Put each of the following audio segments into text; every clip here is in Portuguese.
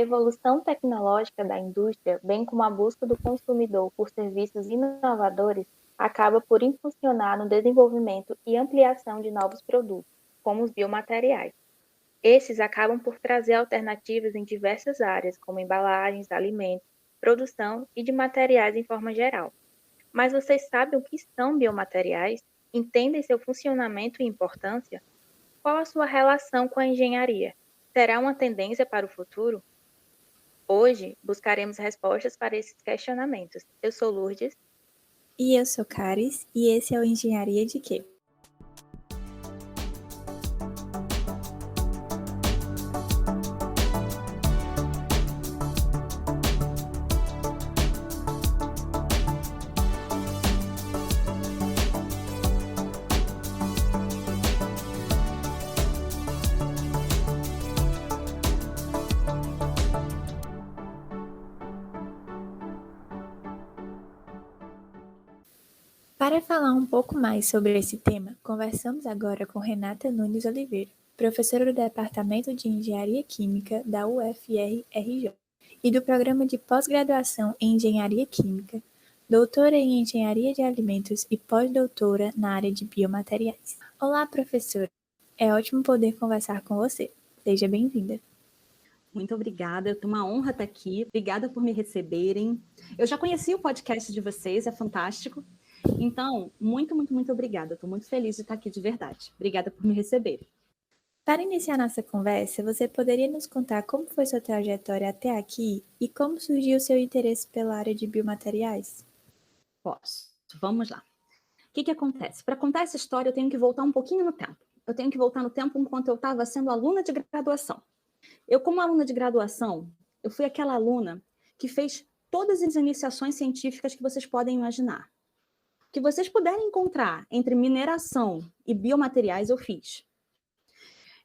evolução tecnológica da indústria, bem como a busca do consumidor por serviços inovadores, acaba por impulsionar no desenvolvimento e ampliação de novos produtos, como os biomateriais. Esses acabam por trazer alternativas em diversas áreas, como embalagens, alimentos, produção e de materiais em forma geral. Mas vocês sabem o que são biomateriais? Entendem seu funcionamento e importância? Qual a sua relação com a engenharia? Será uma tendência para o futuro? Hoje, buscaremos respostas para esses questionamentos. Eu sou Lourdes. E eu sou Caris, e esse é o Engenharia de Quê? Para falar um pouco mais sobre esse tema, conversamos agora com Renata Nunes Oliveira, professora do Departamento de Engenharia Química da UFR-RJ e do Programa de Pós-Graduação em Engenharia Química, doutora em Engenharia de Alimentos e pós-doutora na área de biomateriais. Olá, professora! É ótimo poder conversar com você. Seja bem-vinda. Muito obrigada, é uma honra estar aqui. Obrigada por me receberem. Eu já conheci o podcast de vocês, é fantástico. Então, muito obrigada. Estou muito feliz de estar aqui de verdade. Obrigada por me receberem. Para iniciar nossa conversa, você poderia nos contar como foi sua trajetória até aqui e como surgiu o seu interesse pela área de biomateriais? Posso. Vamos lá. O que acontece? Para contar essa história, eu tenho que voltar um pouquinho no tempo. Eu tenho que voltar no tempo enquanto eu estava sendo aluna de graduação. Eu, como aluna de graduação, eu fui aquela aluna que fez todas as iniciações científicas que vocês podem imaginar. Que vocês puderem encontrar entre mineração e biomateriais, eu fiz.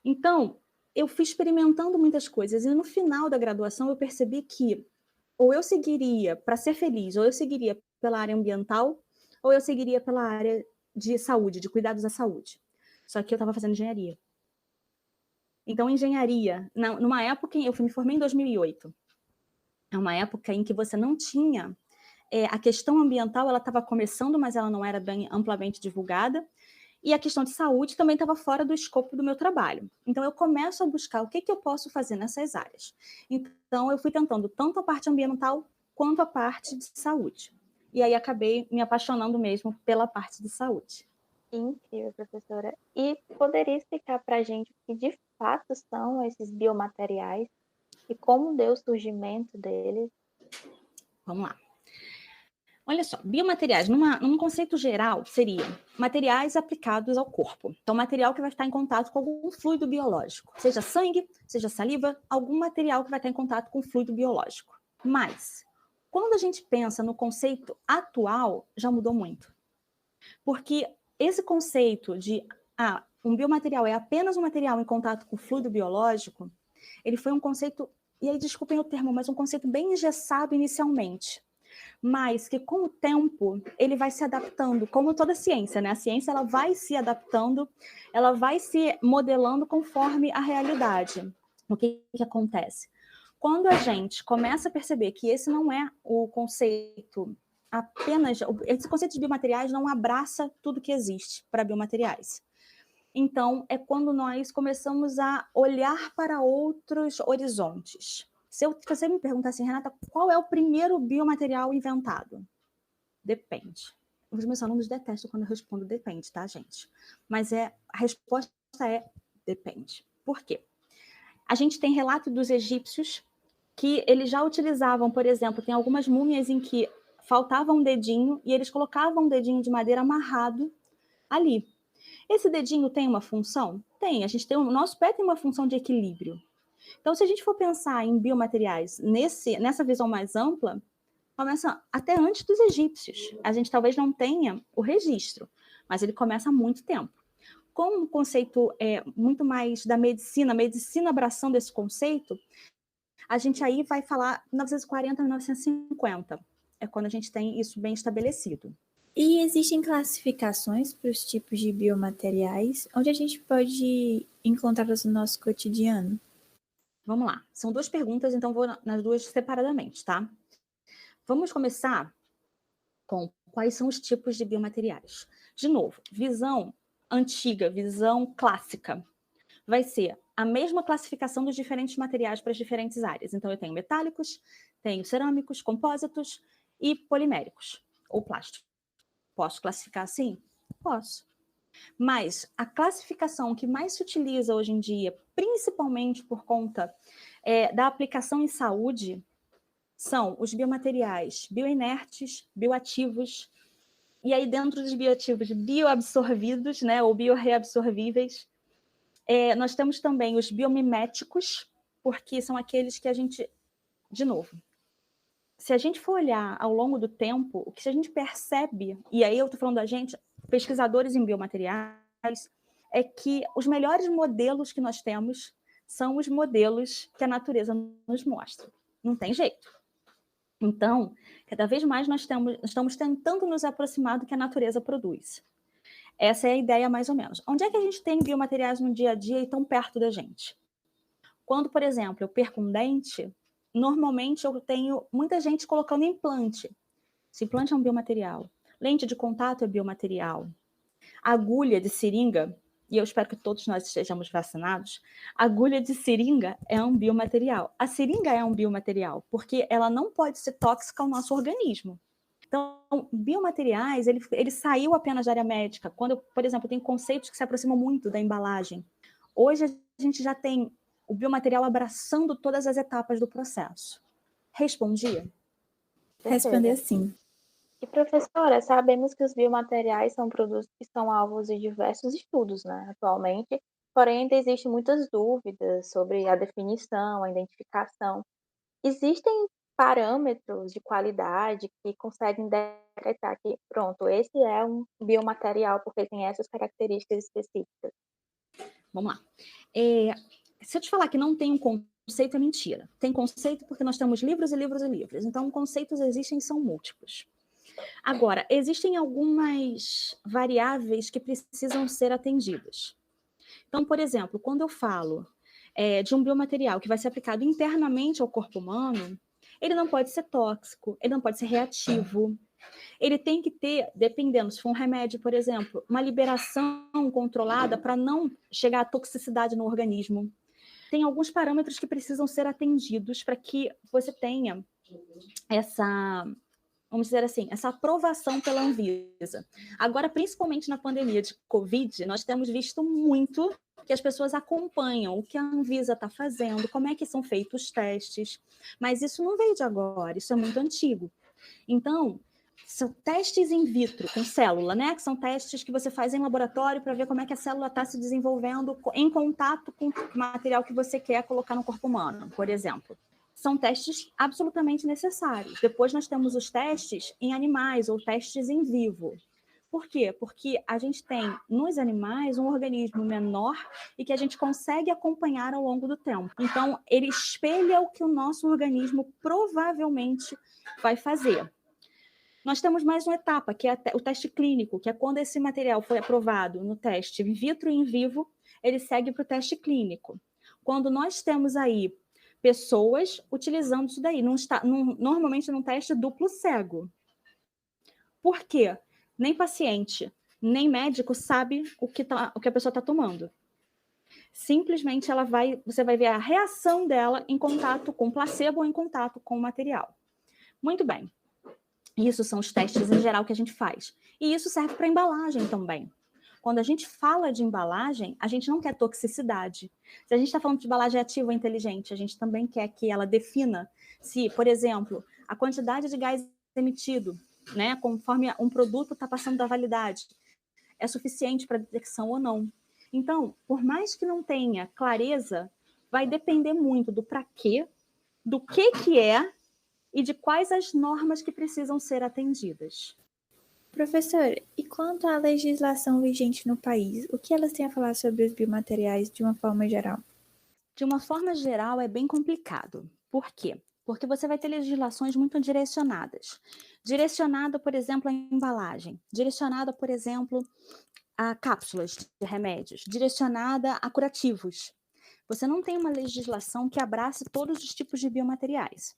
Então, eu fui experimentando muitas coisas e no final da graduação eu percebi que ou eu seguiria para ser feliz, ou eu seguiria pela área ambiental, ou eu seguiria pela área de saúde, de cuidados à saúde. Só que eu estava fazendo engenharia. Então, engenharia, numa época, eu me formei em 2008. É uma época em que você não tinha a questão ambiental, ela estava começando, mas ela não era bem amplamente divulgada, e a questão de saúde também estava fora do escopo do meu trabalho. Então, eu começo a buscar o que eu posso fazer nessas áreas. Então, eu fui tentando tanto a parte ambiental quanto a parte de saúde. E aí, acabei me apaixonando mesmo pela parte de saúde. Incrível, professora. E poderia explicar para a gente o que de fato são esses biomateriais e como deu o surgimento deles? Vamos lá. Olha só, biomateriais, num conceito geral, seria materiais aplicados ao corpo. Então, material que vai estar em contato com algum fluido biológico, seja sangue, seja saliva, algum material que vai estar em contato com fluido biológico. Mas, quando a gente pensa no conceito atual, já mudou muito. Porque esse conceito de um biomaterial é apenas um material em contato com fluido biológico, ele foi um conceito, e aí desculpem o termo, mas um conceito bem engessado inicialmente. Mas que com o tempo ele vai se adaptando, como toda ciência, né? A ciência ela vai se adaptando, ela vai se modelando conforme a realidade. O que acontece? Quando a gente começa a perceber que esse não é o conceito apenas, esse conceito de biomateriais não abraça tudo que existe para biomateriais. Então, é quando nós começamos a olhar para outros horizontes. Se você me perguntar assim, Renata, qual é o primeiro biomaterial inventado? Depende. Os meus alunos detestam quando eu respondo depende, tá, gente? Mas a resposta é depende. Por quê? A gente tem relato dos egípcios que eles já utilizavam, por exemplo, tem algumas múmias em que faltava um dedinho e eles colocavam um dedinho de madeira amarrado ali. Esse dedinho tem uma função? Tem. O nosso pé tem uma função de equilíbrio. Então, se a gente for pensar em biomateriais nessa visão mais ampla, começa até antes dos egípcios. A gente talvez não tenha o registro, mas ele começa há muito tempo. Como o conceito é muito mais da medicina, a medicina abraçando esse conceito, a gente aí vai falar 1940, 1950. É quando a gente tem isso bem estabelecido. E existem classificações para os tipos de biomateriais, onde a gente pode encontrá-los no nosso cotidiano? Vamos lá. São 2 perguntas, então vou nas 2 separadamente, tá? Vamos começar com quais são os tipos de biomateriais. De novo, visão antiga, visão clássica, vai ser a mesma classificação dos diferentes materiais para as diferentes áreas. Então, eu tenho metálicos, tenho cerâmicos, compósitos e poliméricos, ou plásticos. Posso classificar assim? Posso. Mas a classificação que mais se utiliza hoje em dia, principalmente por conta da aplicação em saúde, são os biomateriais bioinertes, bioativos, e aí dentro dos bioativos bioabsorvidos, né, ou biorreabsorvíveis. Nós temos também os biomiméticos, porque são aqueles que a gente, de novo, se a gente for olhar ao longo do tempo, o que a gente percebe, e aí eu estou falando da gente, pesquisadores em biomateriais, é que os melhores modelos que nós temos são os modelos que a natureza nos mostra. Não tem jeito. Então, cada vez mais nós estamos tentando nos aproximar do que a natureza produz. Essa é a ideia, mais ou menos. Onde é que a gente tem biomateriais no dia a dia e tão perto da gente? Quando, por exemplo, eu perco um dente, normalmente eu tenho muita gente colocando implante. Esse implante é um biomaterial. Lente de contato é biomaterial. Agulha de seringa, e eu espero que todos nós estejamos vacinados, agulha de seringa é um biomaterial. A seringa é um biomaterial, porque ela não pode ser tóxica ao nosso organismo. Então, biomateriais, ele saiu apenas da área médica. Quando, por exemplo, tem conceitos que se aproximam muito da embalagem. Hoje a gente já tem o biomaterial abraçando todas as etapas do processo. Respondia? Responder sim. E, professora, sabemos que os biomateriais são produtos que são alvos de diversos estudos, né, atualmente, porém ainda existem muitas dúvidas sobre a definição, a identificação. Existem parâmetros de qualidade que conseguem decretar que, pronto, esse é um biomaterial porque tem essas características específicas. Vamos lá. Se eu te falar que não tem um conceito, é mentira. Tem conceito porque nós temos livros e livros e livros. Então, conceitos existem e são múltiplos. Agora, existem algumas variáveis que precisam ser atendidas. Então, por exemplo, quando eu falo de um biomaterial que vai ser aplicado internamente ao corpo humano, ele não pode ser tóxico, ele não pode ser reativo, ele tem que ter, dependendo, se for um remédio, por exemplo, uma liberação controlada para não chegar à toxicidade no organismo. Tem alguns parâmetros que precisam ser atendidos para que você tenha essa, vamos dizer assim, essa aprovação pela Anvisa. Agora, principalmente na pandemia de Covid, nós temos visto muito que as pessoas acompanham o que a Anvisa está fazendo, como é que são feitos os testes, mas isso não veio de agora, isso é muito antigo. Então, são testes in vitro com célula, né? Que são testes que você faz em laboratório para ver como é que a célula está se desenvolvendo em contato com o material que você quer colocar no corpo humano, por exemplo. São testes absolutamente necessários. Depois nós temos os testes em animais ou testes em vivo. Por quê? Porque a gente tem nos animais um organismo menor e que a gente consegue acompanhar ao longo do tempo. Então, ele espelha o que o nosso organismo provavelmente vai fazer. Nós temos mais uma etapa, que é o teste clínico, que é quando esse material foi aprovado no teste in vitro e in vivo, ele segue para o teste clínico. Quando nós temos aí pessoas utilizando isso daí, normalmente num teste duplo cego. Por quê? Nem paciente, nem médico sabe o que a pessoa está tomando. Simplesmente você vai ver a reação dela em contato com o placebo ou em contato com o material. Muito bem. Isso são os testes em geral que a gente faz. E isso serve para embalagem também. Quando a gente fala de embalagem, a gente não quer toxicidade. Se a gente está falando de embalagem ativa ou inteligente, a gente também quer que ela defina se, por exemplo, a quantidade de gás emitido, né, conforme um produto está passando da validade, é suficiente para detecção ou não. Então, por mais que não tenha clareza, vai depender muito do para quê, do que é e de quais as normas que precisam ser atendidas. Professor, e quanto à legislação vigente no país, o que elas têm a falar sobre os biomateriais de uma forma geral? De uma forma geral, é bem complicado. Por quê? Porque você vai ter legislações muito direcionadas. Direcionada, por exemplo, à embalagem. Direcionada, por exemplo, a cápsulas de remédios. Direcionada a curativos. você não tem uma legislação que abrace todos os tipos de biomateriais.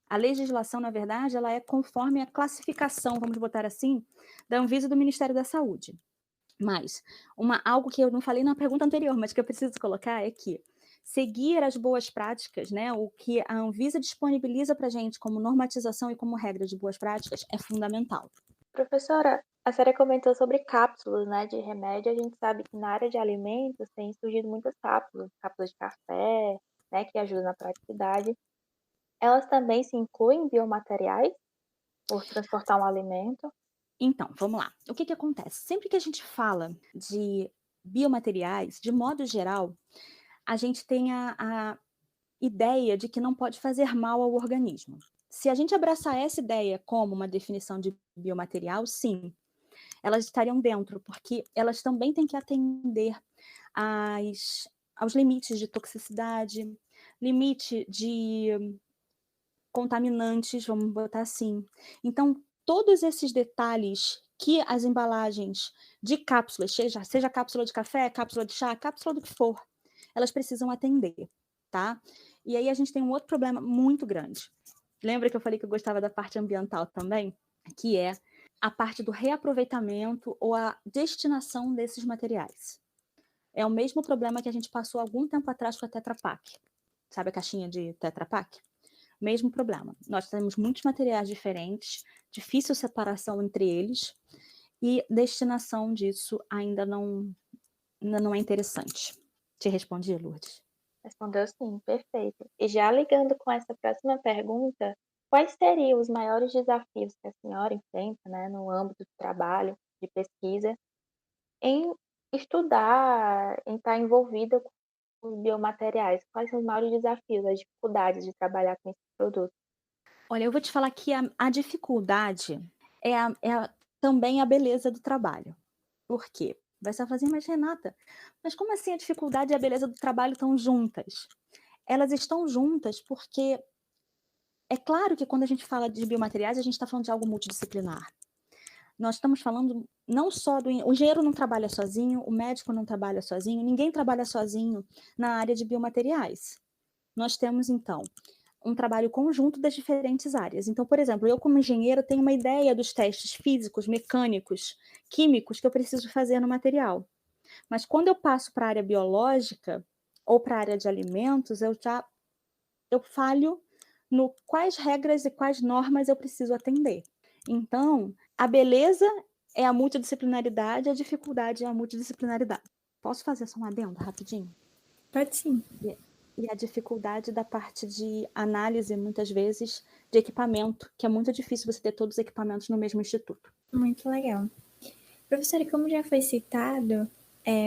A legislação, na verdade, ela é conforme a classificação, vamos botar assim, da Anvisa e do Ministério da Saúde. Mas algo que eu não falei na pergunta anterior, mas que eu preciso colocar é que seguir as boas práticas, né, o que a Anvisa disponibiliza para a gente como normatização e como regra de boas práticas é fundamental. Professora, a senhora comentou sobre cápsulas, né, de remédio. A gente sabe que na área de alimentos tem surgido muitas cápsulas de café, né, que ajudam na praticidade. Elas também se incluem em biomateriais por transportar um alimento? Então, vamos lá. O que acontece? Sempre que a gente fala de biomateriais, de modo geral, a gente tem a ideia de que não pode fazer mal ao organismo. Se a gente abraçar essa ideia como uma definição de biomaterial, sim, elas estariam dentro, porque elas também têm que atender aos limites de toxicidade, limite de contaminantes, vamos botar assim. Então, todos esses detalhes que as embalagens de cápsulas, seja cápsula de café, cápsula de chá, cápsula do que for, elas precisam atender, tá? E aí a gente tem um outro problema muito grande. Lembra que eu falei que eu gostava da parte ambiental também? Que é a parte do reaproveitamento ou a destinação desses materiais. É o mesmo problema que a gente passou algum tempo atrás com a Tetra Pak. Sabe a caixinha de Tetra Pak? Mesmo problema. Nós temos muitos materiais diferentes, difícil separação entre eles, e destinação disso ainda não é interessante. Te respondi, Lourdes? Respondeu sim, perfeito. E já ligando com essa próxima pergunta, quais seriam os maiores desafios que a senhora enfrenta, né, no âmbito do trabalho, de pesquisa, em estudar, em estar envolvida com os biomateriais? Quais são os maiores desafios, as dificuldades de trabalhar com esses produtos? Olha, eu vou te falar que a dificuldade também a beleza do trabalho. Por quê? Vai ser fazer, mas Renata, mas como assim a dificuldade e a beleza do trabalho estão juntas? Elas estão juntas porque é claro que quando a gente fala de biomateriais, a gente está falando de algo multidisciplinar. Nós estamos falando não só o engenheiro não trabalha sozinho, o médico não trabalha sozinho, ninguém trabalha sozinho na área de biomateriais. Nós temos, então, um trabalho conjunto das diferentes áreas. Então, por exemplo, eu como engenheira tenho uma ideia dos testes físicos, mecânicos, químicos que eu preciso fazer no material. Mas quando eu passo para a área biológica ou para a área de alimentos, eu falho no quais regras e quais normas eu preciso atender. Então, a beleza é a multidisciplinaridade, a dificuldade é a multidisciplinaridade. Posso fazer só um adendo rapidinho? Pode sim. E a dificuldade da parte de análise, muitas vezes, de equipamento, que é muito difícil você ter todos os equipamentos no mesmo instituto. Muito legal. Professora, como já foi citado,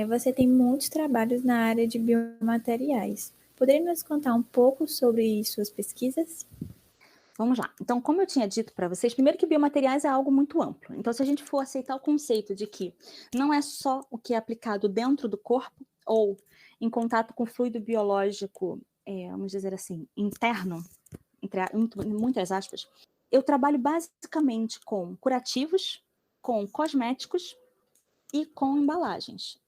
você tem muitos trabalhos na área de biomateriais. Poderia nos contar um pouco sobre suas pesquisas? Vamos lá. Então, como eu tinha dito para vocês, primeiro que biomateriais é algo muito amplo. Então, se a gente for aceitar o conceito de que não é só o que é aplicado dentro do corpo ou em contato com fluido biológico, vamos dizer assim, interno, entre muitas aspas, eu trabalho basicamente com curativos, com cosméticos e com embalagens.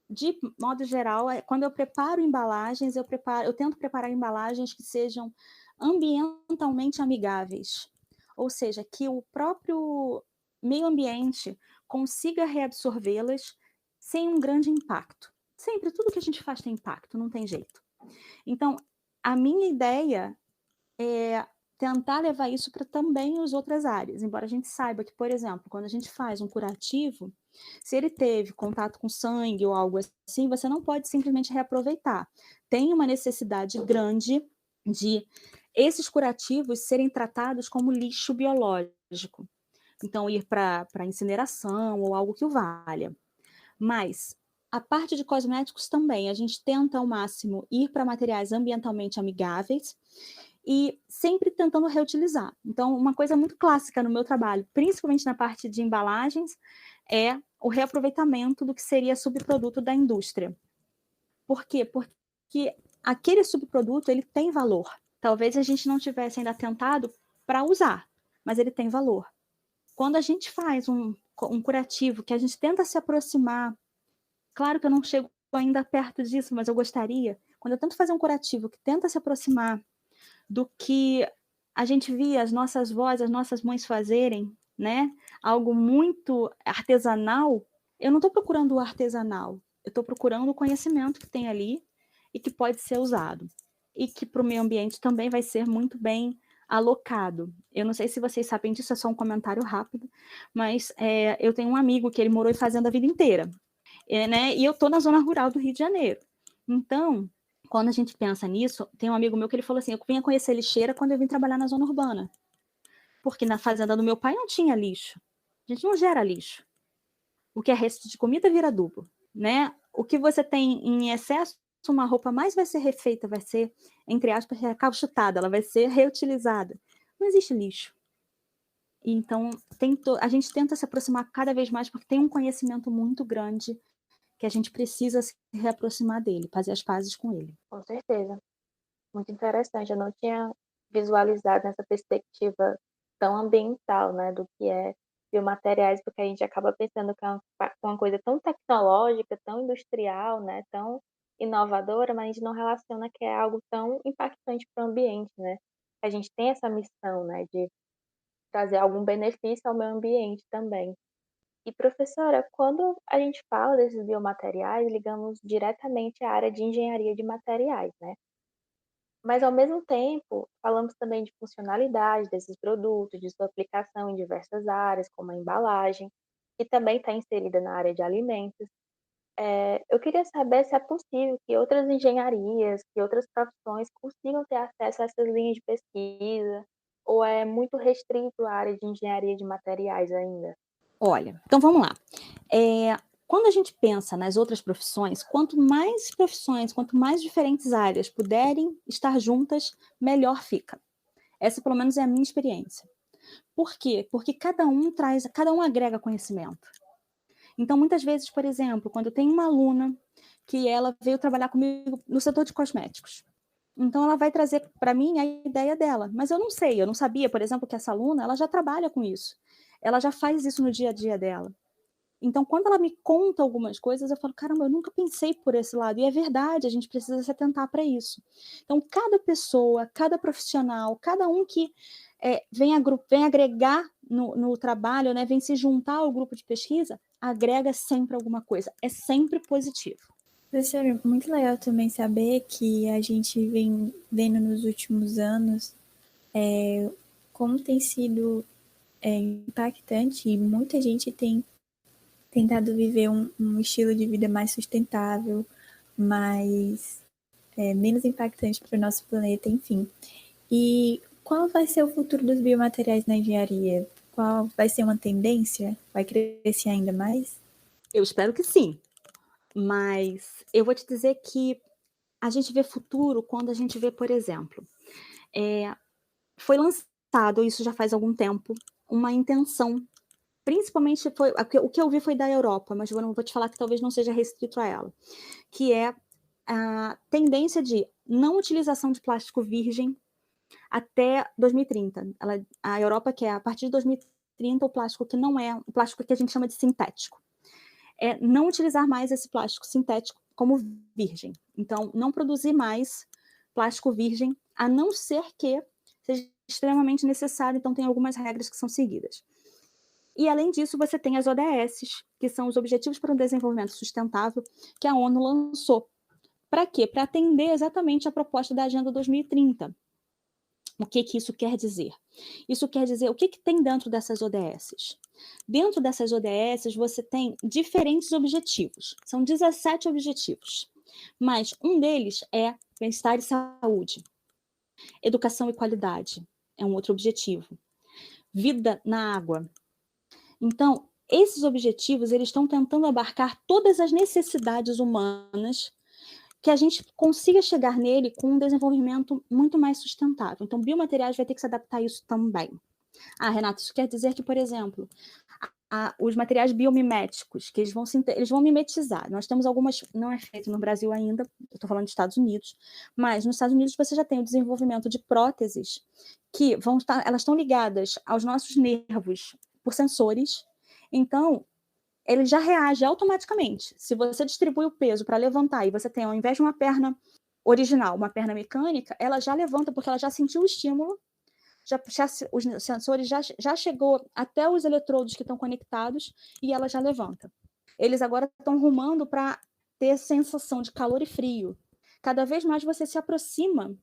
De modo geral, quando eu preparo embalagens, eu tento preparar embalagens que sejam ambientalmente amigáveis, ou seja, que o próprio meio ambiente consiga reabsorvê-las sem um grande impacto. Sempre, tudo que a gente faz tem impacto, não tem jeito. Então, a minha ideia é tentar levar isso para também as outras áreas, embora a gente saiba que, por exemplo, quando a gente faz um curativo, se ele teve contato com sangue ou algo assim, você não pode simplesmente reaproveitar. Tem uma necessidade grande de esses curativos serem tratados como lixo biológico. Então, ir para incineração ou algo que o valha. Mas a parte de cosméticos também, a gente tenta ao máximo ir para materiais ambientalmente amigáveis e sempre tentando reutilizar. Então, uma coisa muito clássica no meu trabalho, principalmente na parte de embalagens, é o reaproveitamento do que seria subproduto da indústria. Por quê? Porque aquele subproduto, ele tem valor. Talvez a gente não tivesse ainda tentado para usar, mas ele tem valor. Quando a gente faz um curativo, que a gente tenta se aproximar, claro que eu não chego ainda perto disso, mas eu gostaria, quando eu tento fazer um curativo que tenta se aproximar do que a gente via as nossas vós, as nossas mães fazerem, né? Algo muito artesanal, eu não estou procurando o artesanal, eu estou procurando o conhecimento que tem ali e que pode ser usado. E que para o meio ambiente também vai ser muito bem alocado. Eu não sei se vocês sabem disso, é só um comentário rápido, mas eu tenho um amigo que ele morou em fazenda a vida inteira, né? E eu estou na zona rural do Rio de Janeiro. Então, quando a gente pensa nisso, tem um amigo meu que ele falou assim, eu vinha conhecer lixeira quando eu vim trabalhar na zona urbana, porque na fazenda do meu pai não tinha lixo. A gente não gera lixo. O que é resto de comida vira adubo, né? O que você tem em excesso, uma roupa mais vai ser refeita, vai ser, entre aspas, recauchutada, ela vai ser reutilizada. Não existe lixo. Então, a gente tenta se aproximar cada vez mais, porque tem um conhecimento muito grande que a gente precisa se reaproximar dele, fazer as pazes com ele. Com certeza. Muito interessante. Eu não tinha visualizado nessa perspectiva tão ambiental, né, do que é biomateriais, porque a gente acaba pensando que é uma coisa tão tecnológica, tão industrial, né, tão inovadora, mas a gente não relaciona que é algo tão impactante para o ambiente, né? A gente tem essa missão, né, de trazer algum benefício ao meio ambiente também. E professora, quando a gente fala desses biomateriais, ligamos diretamente à área de engenharia de materiais, né? Mas, ao mesmo tempo, falamos também de funcionalidade desses produtos, de sua aplicação em diversas áreas, como a embalagem, que também está inserida na área de alimentos. Eu queria saber se é possível que outras engenharias, que outras profissões consigam ter acesso a essas linhas de pesquisa, ou é muito restrito à área de engenharia de materiais ainda? Olha, então vamos lá. Quando a gente pensa nas outras profissões, quanto mais diferentes áreas puderem estar juntas, melhor fica. Essa, pelo menos, é a minha experiência. Por quê? Porque cada um agrega conhecimento. Então, muitas vezes, por exemplo, quando eu tenho uma aluna que ela veio trabalhar comigo no setor de cosméticos, então ela vai trazer para mim a ideia dela, mas eu não sabia, por exemplo, que essa aluna, ela já trabalha com isso, ela já faz isso no dia a dia dela. Então, quando ela me conta algumas coisas, eu falo, caramba, eu nunca pensei por esse lado. E é verdade, a gente precisa se atentar para isso. Então, cada pessoa, cada profissional, cada um que vem agregar no trabalho, né, vem se juntar ao grupo de pesquisa, agrega sempre alguma coisa. É sempre positivo. Professora, muito legal também saber que a gente vem vendo nos últimos anos como tem sido impactante e muita gente tem tentado viver um estilo de vida mais sustentável, mais menos impactante para o nosso planeta, enfim. E qual vai ser o futuro dos biomateriais na engenharia? Qual vai ser uma tendência? Vai crescer ainda mais? Eu espero que sim, mas eu vou te dizer que a gente vê futuro quando a gente vê, por exemplo, foi lançado, isso já faz algum tempo, uma intenção. Principalmente o que eu vi foi da Europa, mas eu não vou te falar que talvez não seja restrito a ela, que é a tendência de não utilização de plástico virgem até 2030. A Europa quer, a partir de 2030, o plástico que não é, o plástico que a gente chama de sintético. Não utilizar mais esse plástico sintético como virgem. Então, não produzir mais plástico virgem, a não ser que seja extremamente necessário, então tem algumas regras que são seguidas. E, além disso, você tem as ODS, que são os Objetivos para o Desenvolvimento Sustentável, que a ONU lançou. Para quê? Para atender exatamente a proposta da Agenda 2030. O que isso quer dizer? Isso quer dizer o que tem dentro dessas ODS. Dentro dessas ODS, você tem diferentes objetivos. São 17 objetivos. Mas um deles é bem-estar e saúde. Educação e qualidade é um outro objetivo. Vida na água. Então, esses objetivos, eles estão tentando abarcar todas as necessidades humanas que a gente consiga chegar nele com um desenvolvimento muito mais sustentável. Então, biomateriais vai ter que se adaptar a isso também. Renata, isso quer dizer que, por exemplo, os materiais biomiméticos, que eles vão mimetizar. Nós temos algumas, não é feito no Brasil ainda, eu estou falando dos Estados Unidos, mas nos Estados Unidos você já tem o desenvolvimento de próteses que elas estão ligadas aos nossos nervos por sensores, então ele já reage automaticamente. Se você distribui o peso para levantar e você tem, ao invés de uma perna original, uma perna mecânica, ela já levanta porque ela já sentiu o estímulo, os sensores já chegou até os eletrodos que estão conectados e ela já levanta. Eles agora estão rumando para ter sensação de calor e frio. Cada vez mais você se aproxima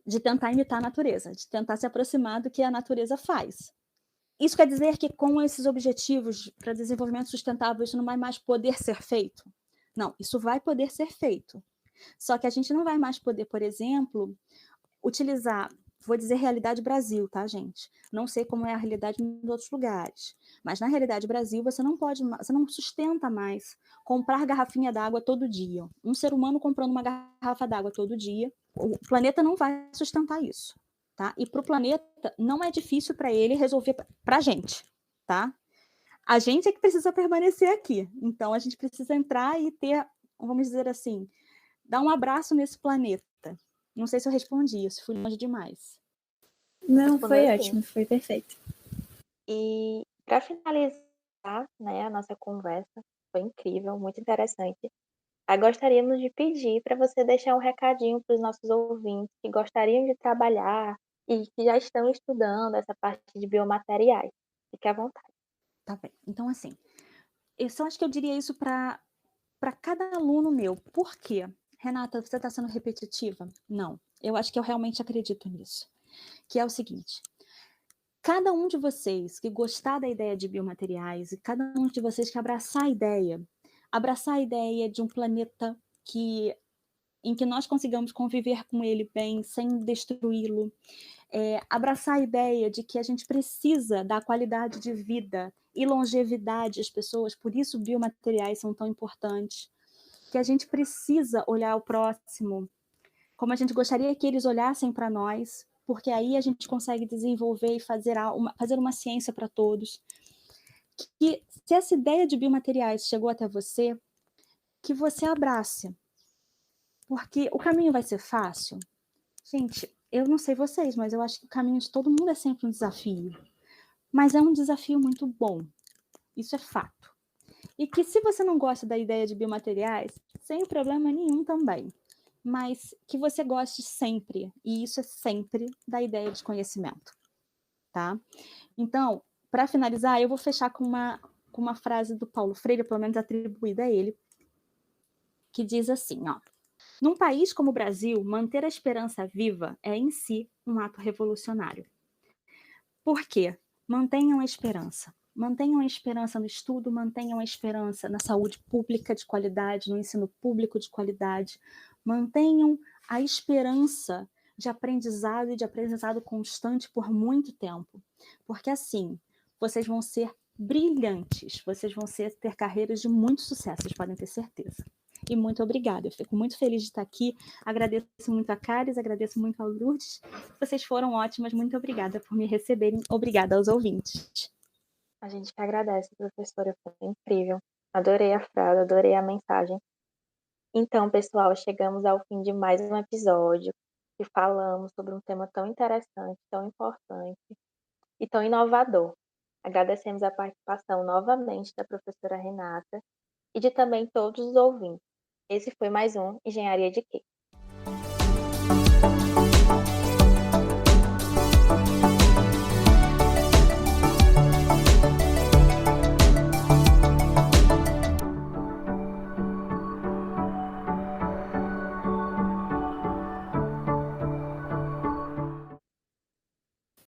de tentar imitar a natureza, de tentar se aproximar do que a natureza faz. Isso quer dizer que com esses objetivos para desenvolvimento sustentável isso não vai mais poder ser feito? Não, isso vai poder ser feito. Só que a gente não vai mais poder, por exemplo, utilizar, vou dizer realidade Brasil, tá, gente? Não sei como é a realidade em outros lugares, mas na realidade Brasil você não sustenta mais comprar garrafinha d'água todo dia. Um ser humano comprando uma garrafa d'água todo dia, o planeta não vai sustentar isso, tá? E para o planeta não é difícil para ele resolver para a gente, tá? A gente é que precisa permanecer aqui. Então a gente precisa entrar e ter, vamos dizer assim, dar um abraço nesse planeta. Não sei se eu respondi isso, fui longe demais. Não, foi Respondeu sim. ótimo, foi perfeito. E para finalizar, né, a nossa conversa, foi incrível, muito interessante. Gostaríamos de pedir para você deixar um recadinho para os nossos ouvintes que gostariam de trabalhar e que já estão estudando essa parte de biomateriais. Fique à vontade. Tá bem. Então, assim, eu só acho que eu diria isso para cada aluno meu. Por quê? Renata, você está sendo repetitiva? Não. Eu acho que eu realmente acredito nisso. Que é o seguinte: cada um de vocês que gostar da ideia de biomateriais e cada um de vocês que abraçar a ideia de um planeta em que nós consigamos conviver com ele bem, sem destruí-lo, abraçar a ideia de que a gente precisa dar qualidade de vida e longevidade às pessoas, por isso biomateriais são tão importantes, que a gente precisa olhar o próximo como a gente gostaria que eles olhassem para nós, porque aí a gente consegue desenvolver e fazer uma ciência para todos. Que se essa ideia de biomateriais chegou até você, que você abrace, porque o caminho vai ser fácil. Gente, eu não sei vocês, mas eu acho que o caminho de todo mundo é sempre um desafio. Mas é um desafio muito bom. Isso é fato. E que se você não gosta da ideia de biomateriais, sem problema nenhum também. Mas que você goste sempre, e isso é sempre da ideia de conhecimento, tá? Então, para finalizar, eu vou fechar com uma frase do Paulo Freire, pelo menos atribuída a ele, que diz assim, ó: num país como o Brasil, manter a esperança viva é em si um ato revolucionário. Por quê? Mantenham a esperança. Mantenham a esperança no estudo, mantenham a esperança na saúde pública de qualidade, no ensino público de qualidade. Mantenham a esperança de aprendizado e de aprendizado constante por muito tempo. Porque assim, vocês vão ser brilhantes, vocês vão ter carreiras de muito sucesso, vocês podem ter certeza. E muito obrigada, eu fico muito feliz de estar aqui, agradeço muito a Caris, agradeço muito a Lourdes, vocês foram ótimas, muito obrigada por me receberem, obrigada aos ouvintes. A gente que agradece, professora, foi incrível. Adorei a frase, adorei a mensagem. Então, pessoal, chegamos ao fim de mais um episódio que falamos sobre um tema tão interessante, tão importante e tão inovador. Agradecemos a participação novamente da professora Renata e de também todos os ouvintes. Esse foi mais um Engenharia de Quê?